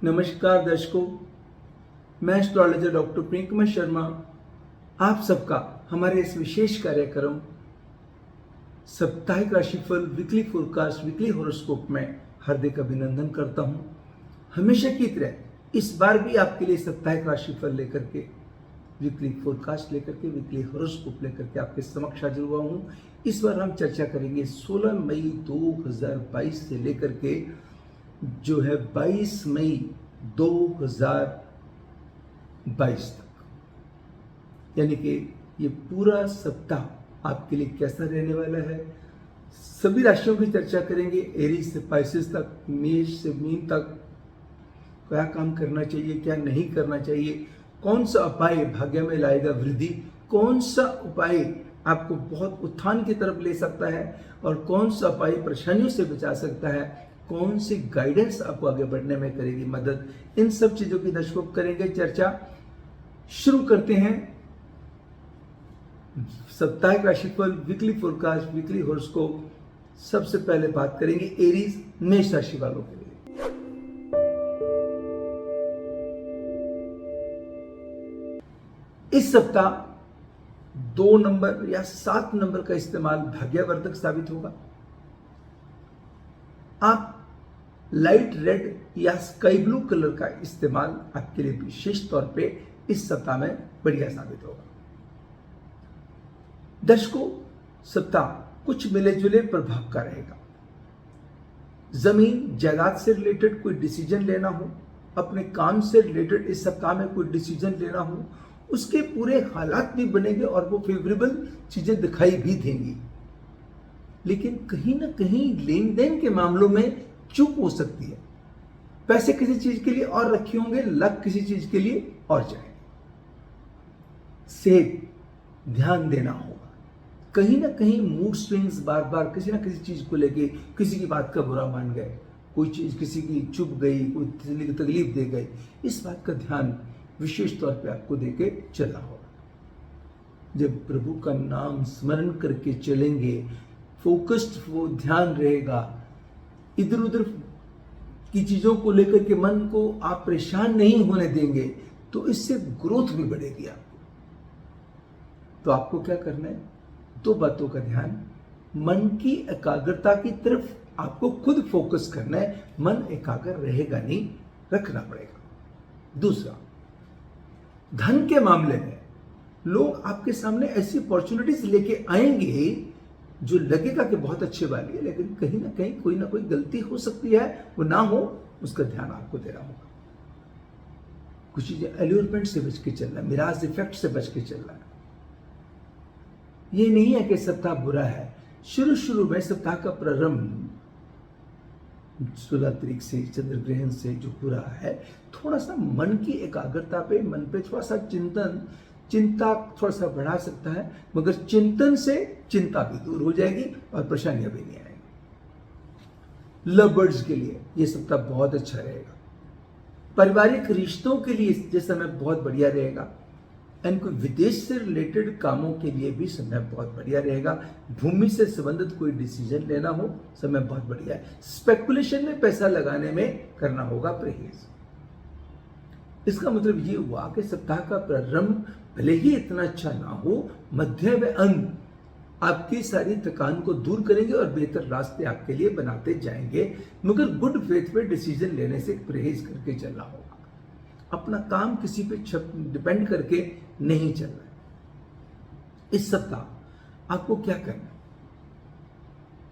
नमस्कार दर्शकों, मैं एस्ट्रोलॉजर डॉक्टर प्रियंक कुमार शर्मा आप सबका हमारे इस विशेष कार्यक्रम साप्ताहिक राशिफल वीकली फोरकास्ट वीकली हॉरोस्कोप में हार्दिक अभिनंदन करता हूं। हमेशा की तरह इस बार भी आपके लिए साप्ताहिक राशिफल लेकर के, वीकली फोरकास्ट लेकर के, वीकली हॉरोस्कोप लेकर के आपके समक्ष हाजिर हुआ हूं। इस बार हम चर्चा करेंगे 16 मई 2022 से लेकर के जो है 22 मई 2022 तक, यानी कि ये पूरा सप्ताह आपके लिए कैसा रहने वाला है। सभी राशियों की चर्चा करेंगे, एरीज से पाइसेस तक, मेष से मीन तक, क्या काम करना चाहिए, क्या नहीं करना चाहिए, कौन सा उपाय भाग्य में लाएगा वृद्धि, कौन सा उपाय आपको बहुत उत्थान की तरफ ले सकता है और कौन सा उपाय परेशानियों से बचा सकता है, कौन सी गाइडेंस आपको आगे बढ़ने में करेगी मदद, इन सब चीजों की दर्शकों करेंगे चर्चा। शुरू करते हैं साप्ताहिक राशिफल वीकली फोरकास्ट वीकली हॉरोस्कोप। सबसे पहले बात करेंगे एरीज मेष राशि वालों के लिए। इस सप्ताह 2 नंबर या 7 नंबर का इस्तेमाल भाग्यवर्धक साबित होगा। आप लाइट रेड या स्काई ब्लू कलर का इस्तेमाल आपके लिए विशेष तौर पे इस सप्ताह में बढ़िया साबित होगा। दर्शकों, सप्ताह कुछ मिले जुले प्रभाव का रहेगा। जमीन जायदाद से रिलेटेड कोई डिसीजन लेना हो, अपने काम से रिलेटेड इस सप्ताह में कोई डिसीजन लेना हो, उसके पूरे हालात भी बनेंगे और वो फेवरेबल चीजें दिखाई भी देंगी। लेकिन कहीं ना कहीं लेन देन के मामलों में चूक हो सकती है। पैसे किसी चीज के लिए और रखे होंगे, लक किसी चीज के लिए और जाएंगे। सेहत ध्यान देना होगा। कहीं ना कहीं मूड स्विंग्स बार बार किसी ना किसी चीज को लेके, किसी की बात का बुरा मान गए, कोई चीज किसी की चुप गई, कोई किसी की तकलीफ दे गई, इस बात का ध्यान विशेष तौर पे आपको देके चलना होगा। जब प्रभु का नाम स्मरण करके चलेंगे, फोकस्ड वो ध्यान रहेगा, इधर उधर की चीजों को लेकर के मन को आप परेशान नहीं होने देंगे, तो इससे ग्रोथ भी बढ़ेगी आपको। तो आपको क्या करना है? 2 बातों का ध्यान, मन की एकाग्रता की तरफ आपको खुद फोकस करना है। मन एकाग्र रहेगा नहीं, रखना पड़ेगा। दूसरा, धन के मामले में लोग आपके सामने ऐसी अपॉर्चुनिटीज लेके आएंगे जो लगेगा कि बहुत अच्छे वाली है, लेकिन कहीं ना कोई गलती हो सकती है, वो ना हो उसका ध्यान आपको देना होगा। कुछ चीजें एल्यूरमेंट से बच के चलना है, मिराज इफेक्ट से बच के चलना है। ये नहीं है कि सप्ताह बुरा है। शुरू में सप्ताह का प्रारंभ 16 तारीख से चंद्र ग्रहण से जो पूरा है, थोड़ा सा मन की एकाग्रता पे, मन पे थोड़ा सा चिंता थोड़ा सा बढ़ा सकता है, मगर चिंतन से चिंता भी दूर हो जाएगी और परेशानियां भी नहीं आएंगी। लवर्स के लिए यह सप्ताह बहुत अच्छा रहेगा। पारिवारिक रिश्तों के लिए यह समय बहुत बढ़िया रहेगा। एंड कोई विदेश से रिलेटेड कामों के लिए भी समय बहुत बढ़िया रहेगा। भूमि से संबंधित कोई डिसीजन लेना हो, समय बहुत बढ़िया है। स्पेकुलेशन में पैसा लगाने में करना होगा परहेज। इसका मतलब ये हुआ कि सप्ताह का प्रारंभ भले ही इतना अच्छा ना हो, मध्य व अंत आपकी सारी थकान को दूर करेंगे और बेहतर रास्ते आपके लिए बनाते जाएंगे, मगर गुड फेथ पे डिसीजन लेने से परहेज करके चलना होगा। अपना काम किसी पे डिपेंड करके नहीं चलना है। इस सप्ताह आपको क्या करना है?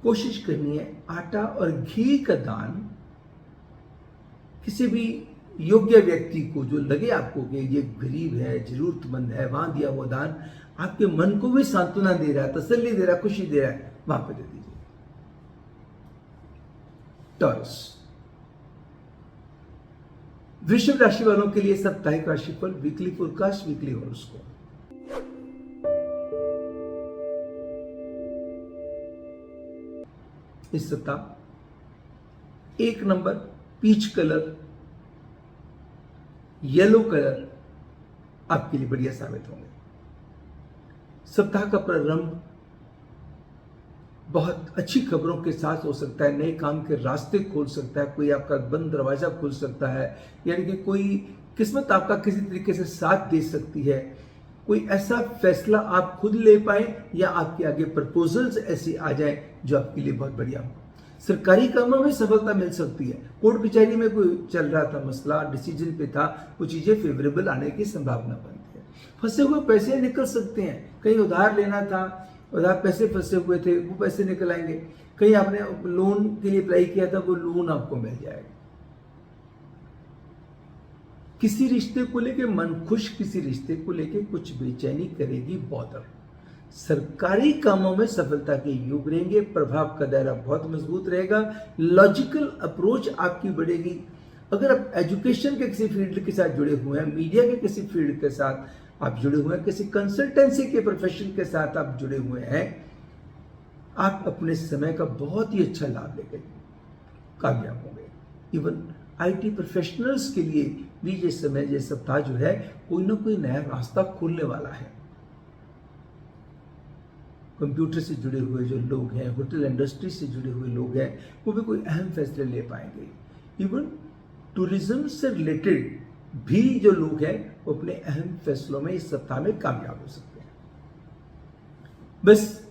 कोशिश करनी है आटा और घी का दान किसी भी योग्य व्यक्ति को, जो लगे आपको कि ये गरीब है, जरूरतमंद है, वहां दिया हुआ दान आपके मन को भी सांत्वना दे रहा है, तसल्ली दे रहा है, खुशी दे रहा है, वहां पे दे दीजिए। टॉरस, वृषभ राशि वालों के लिए साप्ताहिक राशिफल वीकली फोरकास्ट वीकली हॉरोस्कोप। इस सप्ताह 1 number peach colour, yellow colour आपके लिए बढ़िया साबित होंगे। सप्ताह का प्रारंभ बहुत अच्छी खबरों के साथ हो सकता है, नए काम के रास्ते खोल सकता है, कोई आपका बंद दरवाजा खोल सकता है, यानी कि कोई किस्मत आपका किसी तरीके से साथ दे सकती है। कोई ऐसा फैसला आप खुद ले पाए या आपके आगे प्रपोजल्स ऐसी आ जाए जो आपके लिए बहुत बढ़िया हो। सरकारी कामों में सफलता मिल सकती है। कोर्ट कचहरी में कोई चल रहा था मसला, डिसीजन पे था, वो चीजें फेवरेबल आने की संभावना बनती है। फंसे हुए पैसे निकल सकते हैं, कहीं उधार लेना था, उधार पैसे फंसे हुए थे, वो पैसे निकल आएंगे। कहीं आपने लोन के लिए अप्लाई किया था, वो लोन आपको मिल जाएगा। किसी रिश्ते को लेके मन खुश, किसी रिश्ते को लेके कुछ बेचैनी करेगी बॉदर। सरकारी कामों में सफलता के योग रहेंगे, प्रभाव का दायरा बहुत मजबूत रहेगा, लॉजिकल अप्रोच आपकी बढ़ेगी। अगर आप एजुकेशन के किसी फील्ड के साथ जुड़े हुए हैं, मीडिया के किसी फील्ड के साथ आप जुड़े हुए हैं, किसी कंसल्टेंसी के प्रोफेशन के साथ आप जुड़े हुए हैं, आप अपने समय का बहुत ही अच्छा लाभ लेकर कामयाब होंगे। इवन आईटी प्रोफेशनल्स के लिए भी ये समय, ये सप्ताह जो है, कोई ना कोई नया रास्ता खुलने वाला है। कंप्यूटर से जुड़े हुए जो लोग हैं, होटल इंडस्ट्री से जुड़े हुए लोग हैं, वो भी कोई अहम फैसले ले पाएंगे। इवन टूरिज्म से रिलेटेड भी जो लोग हैं, वो अपने अहम फैसलों में इस सप्ताह में कामयाब हो सकते हैं। बस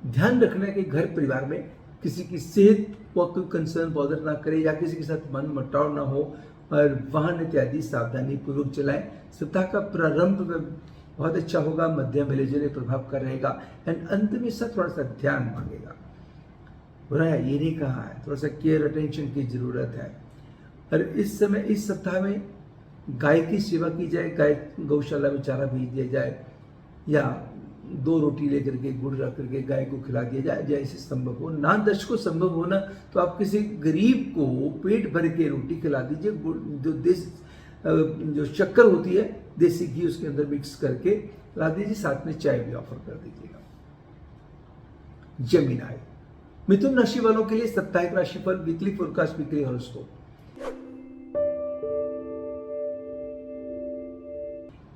ध्यान रखना है कि घर परिवार में किसी की सेहत को कोई कंसर्न बॉदर ना करे या किसी के साथ मन मुटाव ना हो, और वाहन इत्यादि सावधानी पूर्वक चलाएं। सप्ताह का प्रारंभ बहुत अच्छा होगा, मध्यम मिले प्रभाव का रहेगा, एंड अंत में सब थोड़ा सा ध्यान मांगेगा। बुरा है ये नहीं कहा है, थोड़ा सा केयर अटेंशन की जरूरत है। और इस समय, इस सप्ताह में गाय की सेवा की जाए, गाय गौशाला में चारा भेज दिया जाए, या 2 रोटी लेकर के गुड़ रख करके गाय को खिला दिया जाए, जैसे संभव हो। ना दर्शकों संभव होना तो आप किसी गरीब को पेट भर के रोटी खिला दीजिए। गुड़ जो शक्कर होती है, देसी घी उसके अंदर मिक्स करके ला दीजिए, साथ में चाय भी ऑफर कर दीजिएगा। जमीन आए मिथुन राशि वालों के लिए साप्ताहिक राशिफल, वीकली फोरकास्ट, वीकली हॉरोस्कोप।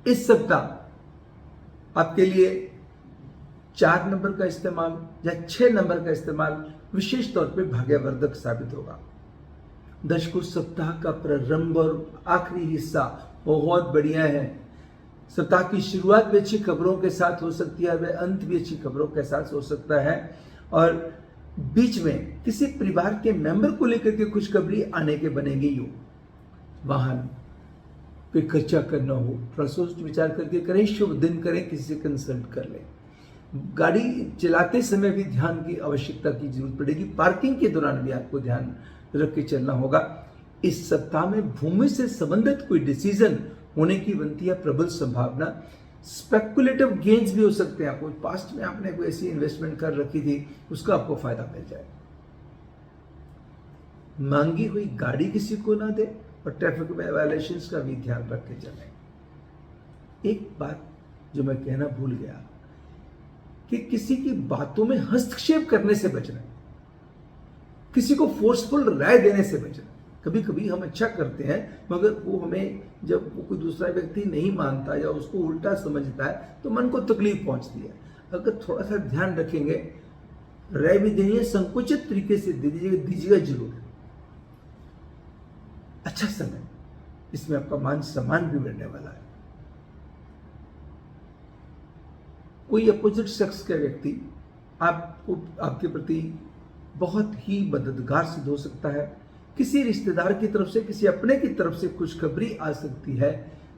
इस सप्ताह आपके लिए 4 नंबर का इस्तेमाल या 6 नंबर का इस्तेमाल विशेष तौर पे भाग्यवर्धक साबित होगा। दर्शकों, सप्ताह का प्रारंभ और आखिरी हिस्सा बहुत बढ़िया है। सप्ताह की शुरुआत भी अच्छी खबरों के साथ हो सकती है, वह अंत भी अच्छी खबरों के साथ हो सकता है, और बीच में किसी परिवार के मेंबर को लेकर के खुशखबरी आने के बनेंगे योग। वाहन पे खर्चा करना हो, थोड़ा सोच विचार करके करें, शुभ दिन करें, किसी से कंसल्ट कर लें। गाड़ी चलाते समय भी ध्यान की आवश्यकता की जरूरत पड़ेगी, पार्किंग के दौरान भी आपको ध्यान रख के चलना होगा। इस सप्ताह में भूमि से संबंधित कोई डिसीजन होने की बनती है प्रबल संभावना। स्पेकुलेटिव गेन्स भी हो सकते हैं, आपको पास्ट में आपने कोई ऐसी इन्वेस्टमेंट कर रखी थी, उसका आपको फायदा मिल जाए। मांगी हुई गाड़ी किसी को ना दे, और ट्रैफिक वायलेशंस का भी ध्यान रख के चलें। एक बात जो मैं कहना भूल गया कि किसी की बातों में हस्तक्षेप करने से बचना, किसी को फोर्सफुल राय देने से बचना। कभी कभी हम अच्छा करते हैं, मगर वो हमें, जब वो कोई दूसरा व्यक्ति नहीं मानता या उसको उल्टा समझता है, तो मन को तकलीफ पहुंचती है। अगर थोड़ा सा ध्यान रखेंगे, राय भी देनी है, संकुचित तरीके से दीजिएगा जरूर। अच्छा समय, इसमें आपका मान सम्मान भी बढ़ने वाला है। कोई अपोजिट सेक्स का व्यक्ति आपको, आपके प्रति बहुत ही मददगार सिद्ध हो सकता है। किसी रिश्तेदार की तरफ से, किसी अपने की तरफ से खुशखबरी आ सकती है।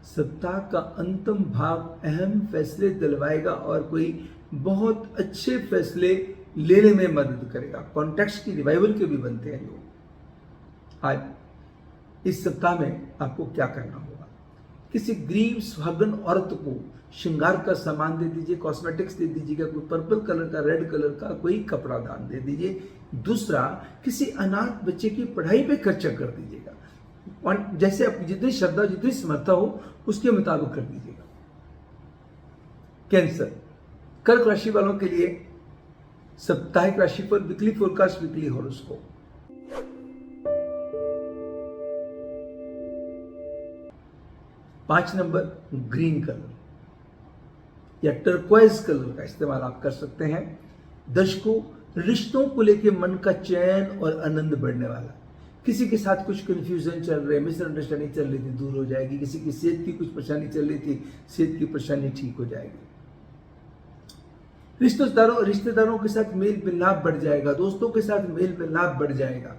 सप्ताह का अंतिम भाग अहम फैसले दिलवाएगा और कोई बहुत अच्छे फैसले लेने में मदद करेगा। कॉन्टैक्ट्स की रिवाइवल के भी बनते हैं लोग। आज इस सप्ताह में आपको क्या करना होगा? किसी गरीब सुहागन औरत को श्रृंगार का सामान दे दीजिए, कॉस्मेटिक्स दे दीजिएगा, कोई पर्पल कलर का, रेड कलर का कोई कपड़ा दान दे दीजिए। दूसरा, किसी अनाथ बच्चे की पढ़ाई पे खर्चा कर दीजिएगा, जैसे आपकी जितनी श्रद्धा, जितनी समर्था हो, उसके मुताबिक कर दीजिएगा। कैंसर, कर्क राशि वालों के लिए साप्ताहिक राशिफल, वीकली फोरकास्ट, वीकली हॉरोस्कोप। पांच नंबर ग्रीन कलर या टर्क्वाइज कलर का इस्तेमाल आप कर सकते हैं। दर्शकों, रिश्तों को लेके मन का चैन और आनंद बढ़ने वाला। किसी के साथ कुछ कंफ्यूजन चल रहे, मिसअंडरस्टैंडिंग चल रही थी, दूर हो जाएगी। किसी की सेहत की कुछ परेशानी चल रही थी, सेहत की परेशानी ठीक हो जाएगी। रिश्तेदारों के साथ मेल मिलाप बढ़ जाएगा, दोस्तों के साथ मेल मिलाप बढ़ जाएगा।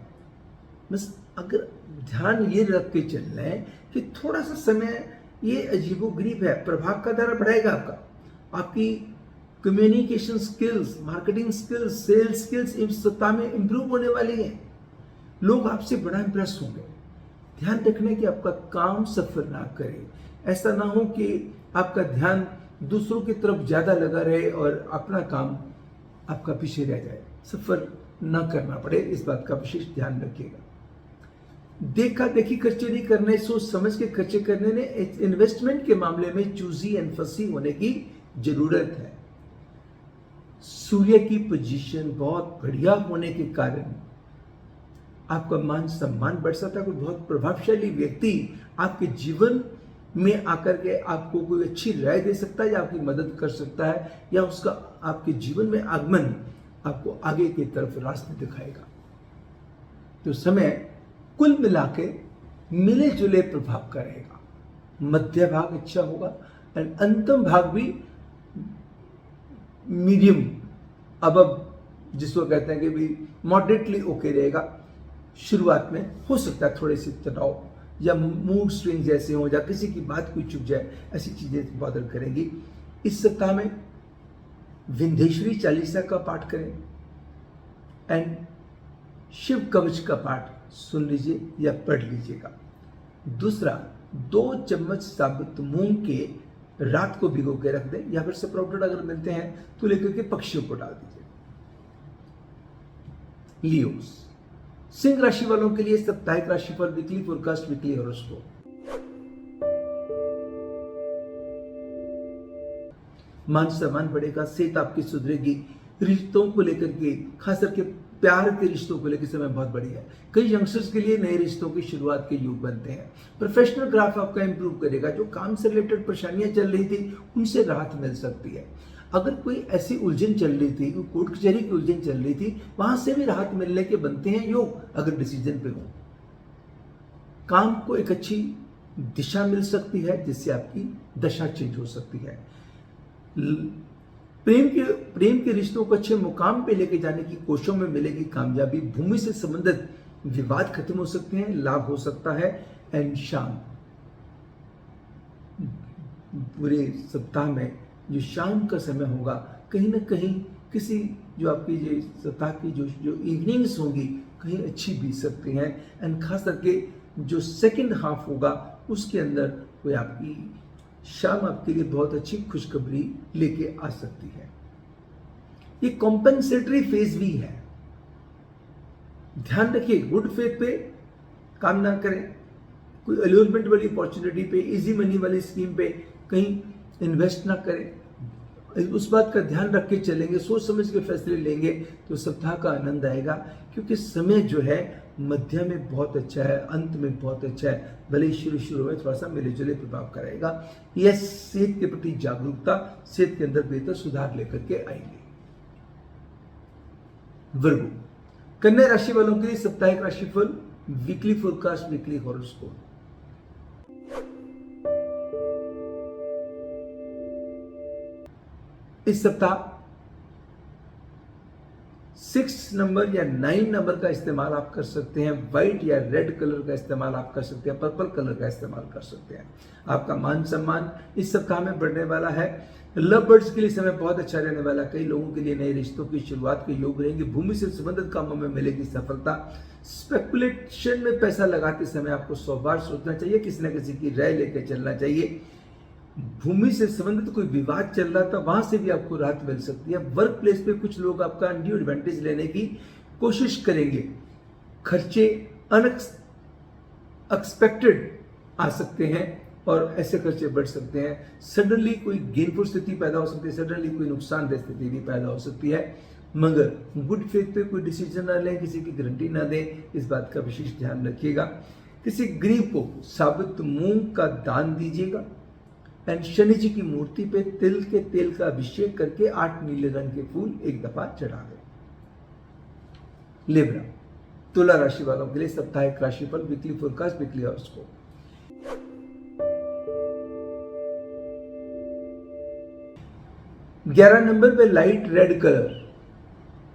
बस अगर ध्यान ये रख के चलना है कि थोड़ा सा समय ये अजीबोगरीब है, प्रभाव का दायरा बढ़ाएगा आपका। आपकी communication skills, marketing skills, sales skills इस सप्ताह में इंप्रूव होने वाली है। लोग आपसे बड़ा इंप्रेस होंगे। ध्यान रखने कि आपका काम सफर ना करे। ऐसा ना हो कि आपका ध्यान दूसरों की तरफ ज्यादा लगा रहे और अपना काम आपका पीछे रह जाए, सफर ना करना पड़े। इस बात का विशेष ध्यान रखिएगा। देखा देखी खर्चे नहीं करने, सोच समझ के खर्चे करने ने इन्वेस्टमेंट के मामले में चूजी एंड फसी होने की जरूरत है। सूर्य की पोजीशन बहुत बढ़िया होने के कारण आपका मान सम्मान बढ़ सकता है। कोई बहुत प्रभावशाली व्यक्ति आपके जीवन में आकर के आपको कोई अच्छी राय दे सकता है या आपकी मदद कर सकता है, या उसका आपके जीवन में आगमन आपको आगे की तरफ रास्ते दिखाएगा। तो समय कुल मिला के मिले जुले प्रभाव का रहेगा। मध्य भाग अच्छा होगा एंड अंतिम भाग भी मीडियम, अब जिसको कहते हैं कि भी मॉडरेटली ओके रहेगा। शुरुआत में हो सकता है थोड़े से तनाव या मूड स्विंग जैसे हो, या किसी की बात कोई चुप जाए, ऐसी चीजें बॉदर करेंगी। इस सप्ताह में विंध्येश्वरी चालीसा का पाठ करें एंड शिव कवच का पाठ सुन लीजिए या पढ़ लीजिएगा। दूसरा, 2 चम्मच साबुत मूंग के रात को भिगो के रख दें, या फिर स्प्राउटेड अगर मिलते हैं तो लेकर के पक्षियों को डाल दीजिए। लियोस, सिंह राशि वालों के लिए साप्ताहिक राशिफल, वीकली फोरकास्ट, वीकली हॉरोस्कोप। मान सम्मान बढ़ेगा, सेहत आपकी सुधरेगी। रिश्तों को लेकर के, खास करके प्यार के रिश्तों को लेकर समय बहुत बढ़िया है। कई यंगस्टर्स के लिए नए रिश्तों की शुरुआत के योग बनते हैं। प्रोफेशनल ग्राफ आपका इंप्रूव करेगा। जो काम से रिलेटेड परेशानियां चल रही थी उनसे राहत मिल सकती है। अगर कोई ऐसी उलझन चल रही थी, कोई कोर्ट कचहरी की उलझन चल रही थी, वहां से भी राहत मिलने के बनते हैं योग, अगर डिसीजन पे हो। काम को एक अच्छी दिशा मिल सकती है, जिससे आपकी दशा चेंज हो सकती है। प्रेम के रिश्तों को अच्छे मुकाम पे लेके जाने की कोशिशों में मिलेगी कामयाबी। भूमि से संबंधित विवाद खत्म हो सकते हैं, लाभ हो सकता है। एंड शाम, पूरे सप्ताह में जो शाम का समय होगा, कहीं ना कहीं किसी जो आपकी ये सप्ताह की जो इवनिंग्स होंगी कहीं अच्छी बीत सकती हैं। एंड खास करके जो सेकंड हाफ होगा उसके अंदर कोई आपकी शाम आपके लिए बहुत अच्छी खुशखबरी लेके आ सकती है। ये कॉम्पेंसेटरी फेज भी है, ध्यान रखिए। गुड फेथ पे काम ना करें, कोई अल्यूरमेंट वाली अपॉर्चुनिटी पे, इजी मनी वाली स्कीम पे कहीं इन्वेस्ट ना करें। उस बात का ध्यान रख के चलेंगे, सोच समझ के फैसले लेंगे तो सप्ताह का आनंद आएगा। क्योंकि समय जो है मध्य में बहुत अच्छा है, अंत में बहुत अच्छा है। भले ही शुरू में थोड़ा सा मिले जुले प्रभाव करेगा। यह सेहत के प्रति जागरूकता, सेहत के अंदर बेहतर सुधार लेकर के आएंगे। वर्गो, कन्या राशि वालों के लिए साप्ताहिक राशिफल, वीकली फोरकास्ट, वीकली हॉरोस्कोप। इस सप्ताह 6 नंबर या 9 नंबर का इस्तेमाल आप कर सकते हैं। व्हाइट या रेड कलर का इस्तेमाल आप कर सकते हैं, पर्पल कलर का इस्तेमाल कर सकते हैं। आपका मान सम्मान इस सप्ताह में बढ़ने वाला है। लव बर्ड्स के लिए समय बहुत अच्छा रहने वाला। कई लोगों के लिए नए रिश्तों की शुरुआत के योग रहेंगे। भूमि से संबंधित कामों में मिलेगी सफलता। स्पेकुलेशन में पैसा लगाते समय आपको 100 बार सोचना चाहिए, किसी न किसी की राय लेकर चलना चाहिए। भूमि से संबंधित कोई विवाद चल रहा था, वहां से भी आपको राहत मिल सकती है। वर्क प्लेस पे कुछ लोग आपका अनड्यू एडवांटेज लेने की कोशिश करेंगे। खर्चे अनएक्सपेक्टेड आ सकते हैं और ऐसे खर्चे बढ़ सकते हैं। सडनली कोई गेनफुल स्थिति पैदा हो सकती है, सडनली कोई नुकसानदेह स्थिति भी पैदा हो सकती है। मगर गुड फेथ पे कोई डिसीजन ना लें, किसी की गारंटी ना दें, इस बात का विशेष ध्यान रखिएगा। किसी गरीब को साबुत मूंग का दान दीजिएगा। एंड शनि जी की मूर्ति पे तिल के तेल का अभिषेक करके 8 नीले रंग के फूल एक दफा चढ़ा दें। लिब्रा, तुला राशि वालों के लिए साप्ताहिक राशिफल, weekly forecast, weekly horoscope. 11 number पे लाइट रेड कलर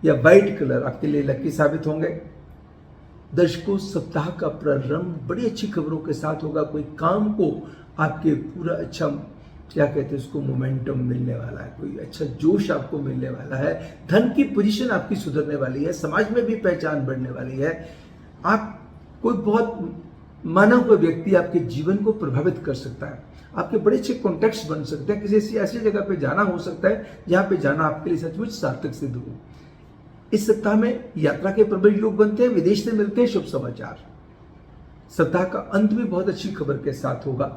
या वाइट कलर आपके लिए लकी साबित होंगे। दर्शकों, सप्ताह का प्रारंभ बड़ी अच्छी खबरों के साथ होगा। कोई काम को आपके पूरा अच्छा, क्या कहते हैं उसको, मोमेंटम मिलने वाला है, कोई अच्छा जोश आपको मिलने वाला है। धन की पोजीशन आपकी सुधरने वाली है, समाज में भी पहचान बढ़ने वाली है। आप कोई बहुत माना हुआ व्यक्ति आपके जीवन को प्रभावित कर सकता है। आपके बड़े अच्छे कॉन्टेक्ट्स बन सकते हैं। किसी ऐसी जगह पे जाना हो सकता है जहां पे जाना आपके लिए सचमुच सार्थक सिद्ध हो। इस सप्ताह में यात्रा के प्रबल योग बनते हैं, विदेश से मिलते हैं शुभ समाचार। सप्ताह का अंत भी बहुत अच्छी खबर के साथ होगा,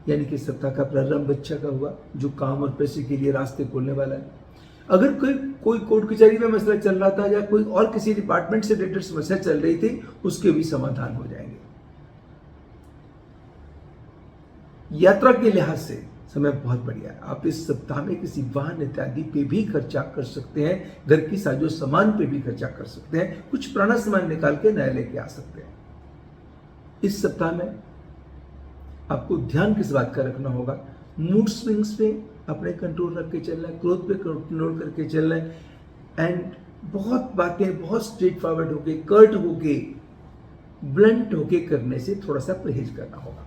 यानी कि सप्ताह का प्रारंभ अच्छा का हुआ जो काम और पैसे के लिए रास्ते खोलने वाला है। अगर कोई कोर्ट कचहरी में मसला चल रहा था या कोई और किसी डिपार्टमेंट से रिलेटेड समस्या चल रही थी, उसके भी समाधान हो जाएंगे। यात्रा के लिहाज से समय बहुत बढ़िया है। आप इस सप्ताह में किसी वाहन इत्यादि पे भी खर्चा कर सकते हैं, घर की साजो सामान पे भी खर्चा कर सकते हैं, कुछ पुराना सामान निकाल के नया लेके आ सकते हैं। इस सप्ताह में आपको ध्यान किस बात का रखना होगा? मूड स्विंग्स पे अपने कंट्रोल रख के चलना है, क्रोध पे कंट्रोल करके चलना है, एंड बहुत बातें बहुत स्ट्रेट फॉरवर्ड होके, कर्ट होके, ब्लंट होके करने से थोड़ा सा परहेज करना होगा।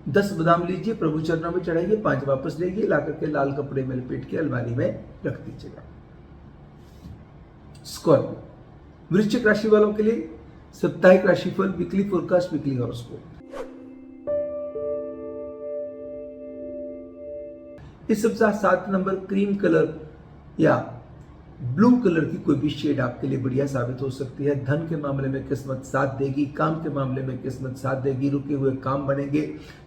10 बादाम लीजिए, प्रभु चरणों में चढ़ाइए, 5 वापस लीजिए, लाकर के लाल कपड़े में लपेट के अलमारी में रख दीजिएगा। स्कॉर्पियो, वृश्चिक राशि वालों के लिए साप्ताहिक राशिफल, वीकली फोरकास्ट, वीकली हॉरोस्कोप। इस सप्ताह 7 नंबर क्रीम कलर या ब्लू कलर की कोई भी शेड आपके लिए बढ़िया साबित हो सकती है। धन के मामले में किस्मत साथ देगी, काम के मामले में किस्मत साथ देगी, रुके हुए काम बनेंगे,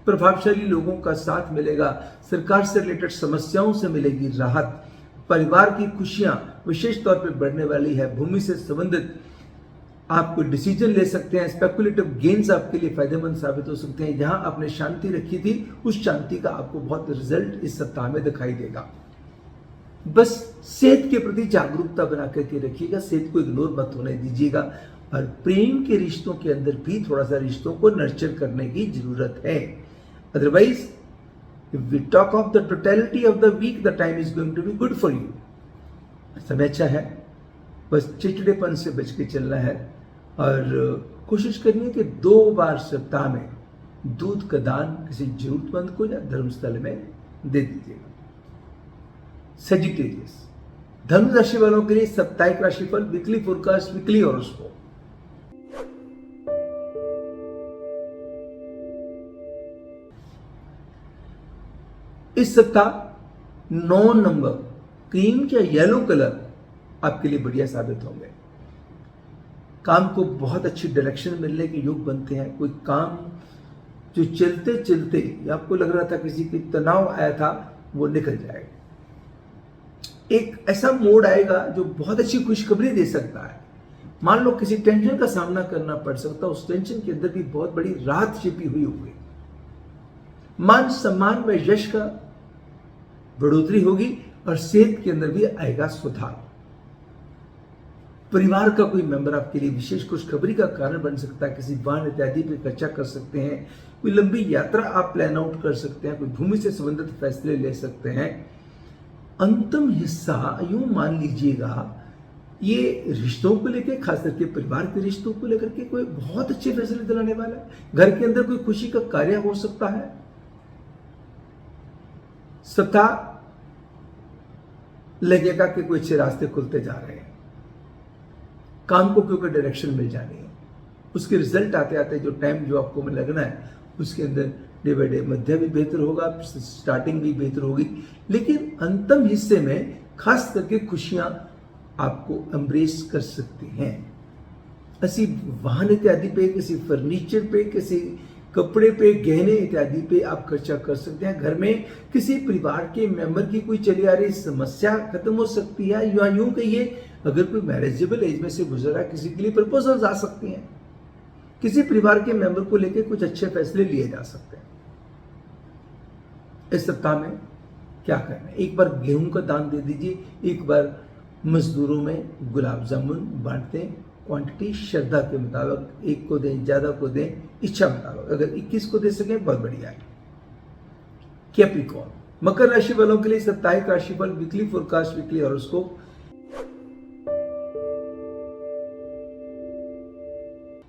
प्रभावशाली लोगों का साथ मिलेगा, सरकार से रिलेटेड समस्याओं से मिलेगी राहत, परिवार की खुशियां विशेष तौर पर बढ़ने वाली है। भूमि से संबंधित आप कोई डिसीजन ले सकते हैं। स्पेकुलेटिव गेन्स आपके लिए फायदेमंद साबित हो सकते हैं। जहां आपने शांति रखी थी, उस शांति का आपको बहुत रिजल्ट इस सप्ताह में दिखाई देगा। बस सेहत के प्रति जागरूकता बना करके रखिएगा, सेहत को इग्नोर मत होने दीजिएगा। और प्रेम के रिश्तों के अंदर भी थोड़ा सा रिश्तों को नर्चर करने की जरूरत है। Otherwise if we talk of the totality of the week, the time is going to be good for you. समय अच्छा है, बस चिड़चिड़ेपन से बच के चलना है और कोशिश करनी है कि 2 बार सप्ताह में दूध का दान किसी जरूरतमंद को या धर्मस्थल में दे दीजिएगा। सजिटेरियस, धनु राशि वालों के लिए साप्ताहिक राशिफल, वीकली फोरकास्ट, वीकली हॉरोस्कोप। इस सप्ताह 9 नंबर क्रीम या येलो कलर आपके लिए बढ़िया साबित होंगे। काम को बहुत अच्छी डायरेक्शन मिलने के योग बनते हैं। कोई काम जो चलते चलते आपको लग रहा था किसी की तनाव आया था, वो निकल जाएगा। एक ऐसा मोड आएगा जो बहुत अच्छी खुशखबरी दे सकता है। मान लो किसी टेंशन का सामना करना पड़ सकता है, उस टेंशन के अंदर भी बहुत बड़ी राहत छिपी हुई होगी। मान सम्मान व यश का बढ़ोतरी होगी और सेहत के अंदर भी आएगा सुधार। परिवार का कोई मेंबर आपके लिए विशेष खुशखबरी का कारण बन सकता है। किसी वाहन इत्यादि पे खर्चा कर सकते हैं, कोई लंबी यात्रा आप प्लान आउट कर सकते हैं, कोई भूमि से संबंधित फैसले ले सकते हैं। अंतिम हिस्सा यूं मान लीजिएगा, ये रिश्तों को लेकर, खास करके परिवार के रिश्तों को लेकर के कोई बहुत अच्छे फैसले दिलाने वाला है। घर के अंदर कोई खुशी का कार्य हो सकता है। सप्ताह लगेगा कि कोई अच्छे रास्ते खुलते जा रहे हैं, काम को क्योंकि डायरेक्शन मिल जानी है, उसके रिजल्ट आते आते जो टाइम जो आपको में लगना है उसके अंदर डे बाय डे मध्य भी बेहतर होगा, स्टार्टिंग भी बेहतर होगी, लेकिन अंतिम हिस्से में खास करके खुशियां आपको एम्ब्रेस कर सकती हैं। किसी वाहन इत्यादि पे, किसी फर्नीचर पे, किसी कपड़े पे, गहने इत्यादि पे आप खर्चा कर सकते हैं। घर में किसी परिवार के मेंबर की कोई चली आ रही समस्या खत्म हो सकती है, या यूं कहिए अगर कोई मैरिजेबल एज में से गुजर रहा है, किसी के लिए प्रपोजल्स आ सकती हैं। किसी परिवार के मेंबर को लेकर कुछ अच्छे फैसले लिए जा सकते हैं। इस सप्ताह में क्या करना है? एक बार गेहूं का दान दे दीजिए, एक बार मजदूरों में गुलाब जामुन बांटते हैं, क्वांटिटी श्रद्धा के मुताबिक, एक को दें, ज़्यादा को दें, इच्छा मुताबिक। अगर 21 को दे सकें बहुत बढ़िया है। कैप्रिकॉर्न, मकर राशि वालों के लिए साप्ताहिक राशिफल, वीकली फोरकास्ट, वीकली हॉरोस्कोप।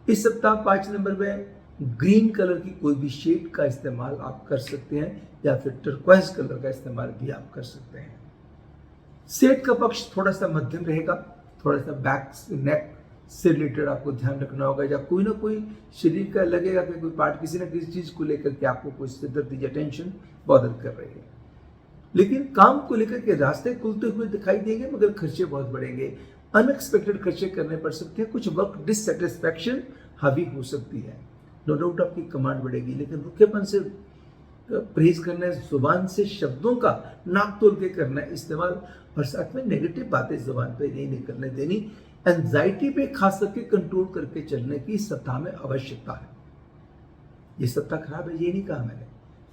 इस सप्ताह 5 नंबर में ग्रीन कलर की कोई भी शेड का इस्तेमाल आप कर सकते हैं या फिर टर्क्वाइज कलर का इस्तेमाल भी आप कर सकते हैं। सेट का पक्ष थोड़ा सा मध्यम रहेगा, थोड़ा सा बैक नेक से रिलेटेड आपको ध्यान रखना होगा, या कोई ना कोई शरीर का लगेगा कि कोई पार्ट किसी ना किसी चीज को लेकर के आपको कोई सिरदर्दी या टेंशन बॉदर कर रही है। लेकिन काम को लेकर के रास्ते खुलते हुए दिखाई देंगे, मगर खर्चे बहुत बढ़ेंगे, अनएक्सपेक्टेड खर्चे करने पड़ सकते हैं, कुछ वर्क डिससेटिस्फैक्शन हावी हो सकती है। नो डाउट आपकी कमांड बढ़ेगी, लेकिन रुखेपन से परहेज करना है, जुबान से शब्दों का नाप तोल के करना है इस्तेमाल, और साथ में नेगेटिव बातें जुबान पे नहीं निकलने देनी। एंजाइटी पे खास करके कंट्रोल करके चलने की सप्ताह में आवश्यकता है। ये सप्ताह खराब है ये नहीं कहा मैंने,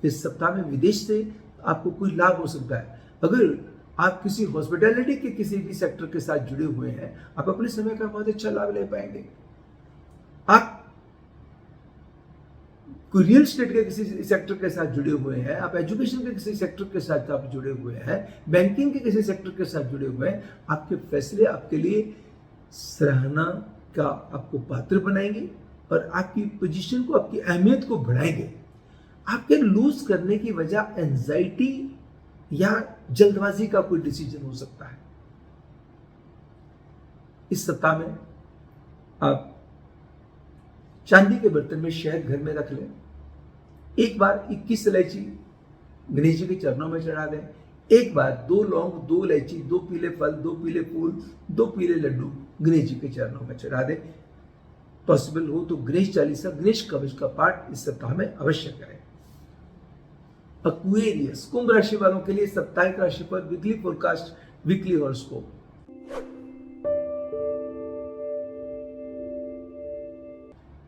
इस सप्ताह में विदेश से आपको कोई लाभ हो सकता है। अगर आप किसी हॉस्पिटैलिटी के किसी भी सेक्टर के साथ जुड़े हुए हैं, आप अपने समय का बहुत अच्छा लाभ ले पाएंगे। आप कोई रियल स्टेट के किसी सेक्टर के साथ जुड़े हुए हैं, आप एजुकेशन के किसी सेक्टर के साथ आप जुड़े हुए हैं, बैंकिंग के किसी सेक्टर के साथ जुड़े हुए हैं, आपके फैसले आपके लिए सराहना का आपको पात्र बनाएंगे और आपकी पोजीशन को, आपकी अहमियत को बढ़ाएंगे। आपके लूज करने की वजह एंजाइटी या जल्दबाजी का कोई डिसीजन हो सकता है। इस सप्ताह में आप चांदी के बर्तन में शहद घर में रख लें, एक बार 21 इलायची गणेश जी के चरणों में चढ़ा दें, एक बार 2 लौंग, 2 इलायची, 2 पीले फल, 2 पीले फूल, 2 पीले लड्डू गणेश जी के चरणों में चढ़ा दें। पॉसिबल हो तो गणेश चालीसा, गणेश कवच का पाठ इस सप्ताह में अवश्य करें। एक्वेरियस, कुंभ राशि वालों के लिए साप्ताहिक राशिफल, वीकली फोरकास्ट, वीकली हॉरोस्कोप।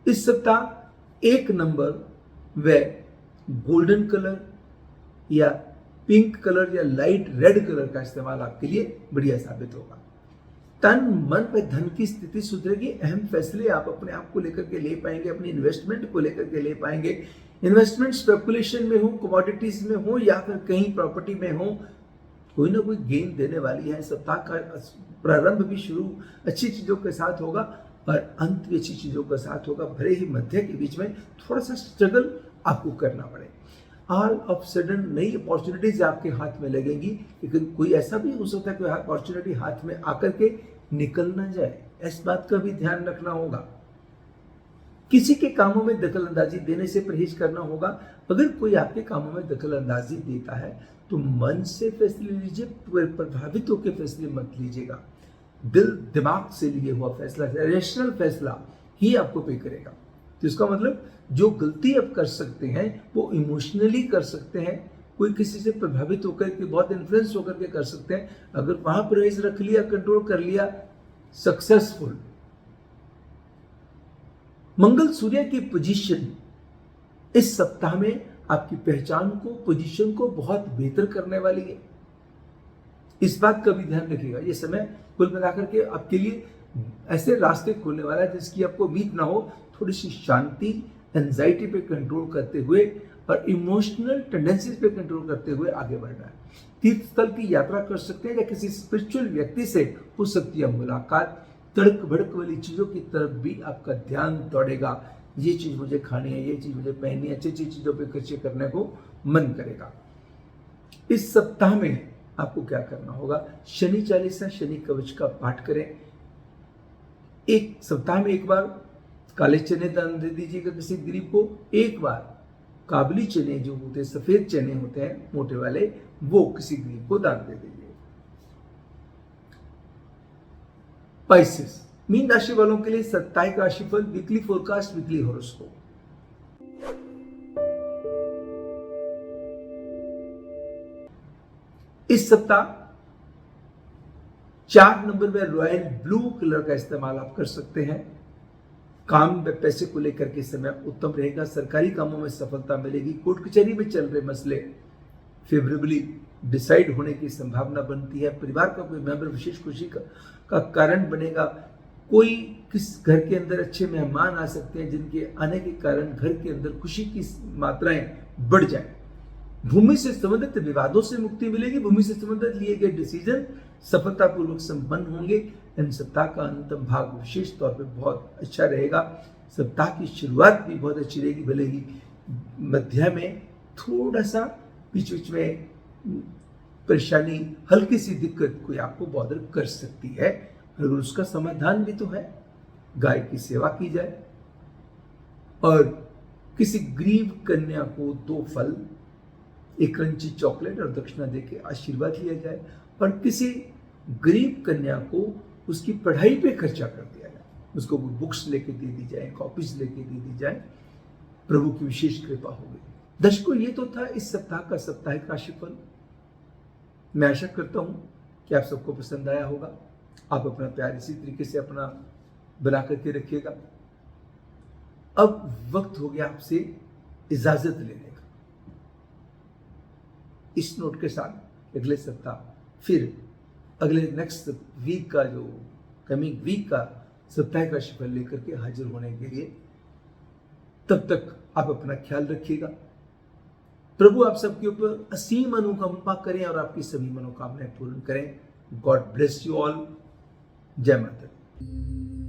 इस सप्ताह 1 नंबर व गोल्डन कलर या पिंक कलर या लाइट रेड कलर का इस्तेमाल आपके लिए बढ़िया साबित होगा। तन मन पे धन की स्थिति सुधरेगी, अहम फैसले आप अपने आप को लेकर के ले पाएंगे, अपनी इन्वेस्टमेंट को लेकर के ले पाएंगे। इन्वेस्टमेंट स्पेकुलेशन में हो, कमोडिटीज में हो या फिर कहीं प्रॉपर्टी में हो, कोई ना कोई गेन देने वाली है। सप्ताह का प्रारंभ भी शुरू अच्छी चीजों के साथ होगा और अंत भी अच्छी चीजों के साथ होगा। भले ही मध्य के बीच में थोड़ा सा स्ट्रगल आपको करना पड़े। ऑल ऑफ सडन नई अपॉर्चुनिटीज आपके हाथ में लगेंगी, लेकिन कोई ऐसा भी हो सकता है कि अपॉर्चुनिटी हाथ में आकर के निकल ना जाए, इस बात का भी ध्यान रखना होगा। किसी के कामों में दखल अंदाजी देने से परहेज करना होगा। अगर कोई आपके कामों में दखल अंदाजी देता है तो मन से फैसले लीजिए, प्रभावित होकर फैसले मत लीजिएगा। दिल दिमाग से लिए हुआ फैसला, रैशनल फैसला ही आपको पे करेगा। तो इसका मतलब जो गलती आप कर सकते हैं वो इमोशनली कर सकते हैं, कोई किसी से प्रभावित होकर के, बहुत इन्फ्लुएंस होकर के कर सकते हैं। अगर वहां परहेज रख लिया, कंट्रोल कर लिया, सक्सेसफुल। मंगल सूर्य की पोजीशन इस सप्ताह में आपकी पहचान को, पोजीशन को बहुत बेहतर करने वाली है। इस बात का भी ध्यान रखिएगा। ये समय कुल मिलाकर के आपके लिए ऐसे रास्ते खोलने वाला है जिसकी आपको उम्मीद ना हो। थोड़ी सी शांति, एंजाइटी पे कंट्रोल करते हुए और इमोशनल टेंडेंसीज पे कंट्रोल करते हुए आगे बढ़ना है। तीर्थ स्थल की यात्रा कर सकते हैं या किसी स्पिरिचुअल व्यक्ति से हो सकती है मुलाकात। तड़क भड़क वाली चीजों की तरफ भी आपका ध्यान दौड़ेगा। ये चीज मुझे खानी है, ये चीज मुझे पहननी है, अच्छी अच्छी चीजों पे खर्चे करने को मन करेगा। इस सप्ताह में आपको क्या करना होगा? शनि चालीसा, शनि कवच का पाठ करें। एक सप्ताह में एक बार काले चने दान दे दीजिएगा किसी गरीब को। एक बार काबली चने जो होते हैं, सफेद चने होते हैं मोटे वाले, वो किसी गरीब को दान दे दीजिए। पाइसेस, मीन राशि वालों के लिए साप्ताहिक राशिफल, वीकली फोरकास्ट, वीकली हॉरोस्कोप। इस सप्ताह 4 नंबर में रॉयल ब्लू कलर का इस्तेमाल आप कर सकते हैं। काम में पैसे को लेकर के समय उत्तम रहेगा। सरकारी कामों में सफलता मिलेगी। कोर्ट कचहरी में चल रहे मसले फेवरेबली डिसाइड होने की संभावना बनती है। परिवार का कोई मेंबर विशेष खुशी का कारण बनेगा। कोई किस घर के अंदर अच्छे मेहमान आ सकते हैं जिनके आने के कारण घर के अंदर खुशी की मात्राएं बढ़ जाए। भूमि से संबंधित विवादों से मुक्ति मिलेगी। भूमि से संबंधित लिए गए डिसीजन सफलतापूर्वक संपन्न होंगे। इन सप्ताह का अंतिम भाग विशेष तौर पे बहुत अच्छा रहेगा। सप्ताह की शुरुआत भी बहुत अच्छी रहेगी, भले ही मध्य में थोड़ा सा बीच बीच में परेशानी, हल्की सी दिक्कत कोई आपको बॉदर कर सकती है, अगर उसका समाधान भी तो है। गाय की सेवा की जाए और किसी गरीब कन्या को 2 फल, 1 क्रंची चॉकलेट और दक्षिणा देके आशीर्वाद लिया जाए और किसी गरीब कन्या को उसकी पढ़ाई पे खर्चा कर दिया जाए। उसको बुक्स लेके दे दी जाए, कॉपीज लेके दे दी जाए। प्रभु की विशेष कृपा होगी। दर्शकों, ये तो था इस सप्ताह का साप्ताहिक राशिफल। मैं आशा करता हूं कि आप सबको पसंद आया होगा। आप अपना प्यार इसी तरीके से अपना बना करके रखिएगा। अब वक्त हो गया आपसे इजाजत लेने का। इस नोट के साथ अगले सप्ताह फिर अगले नेक्स्ट वीक का जो कमिंग वीक का साप्ताहिक राशिफल लेकर के हाजिर होने के लिए, तब तक आप अपना ख्याल रखिएगा। प्रभु आप सबके ऊपर असीम अनुकंपा करें और आपकी सभी मनोकामनाएं पूर्ण करें। God bless you all. जय माता दी।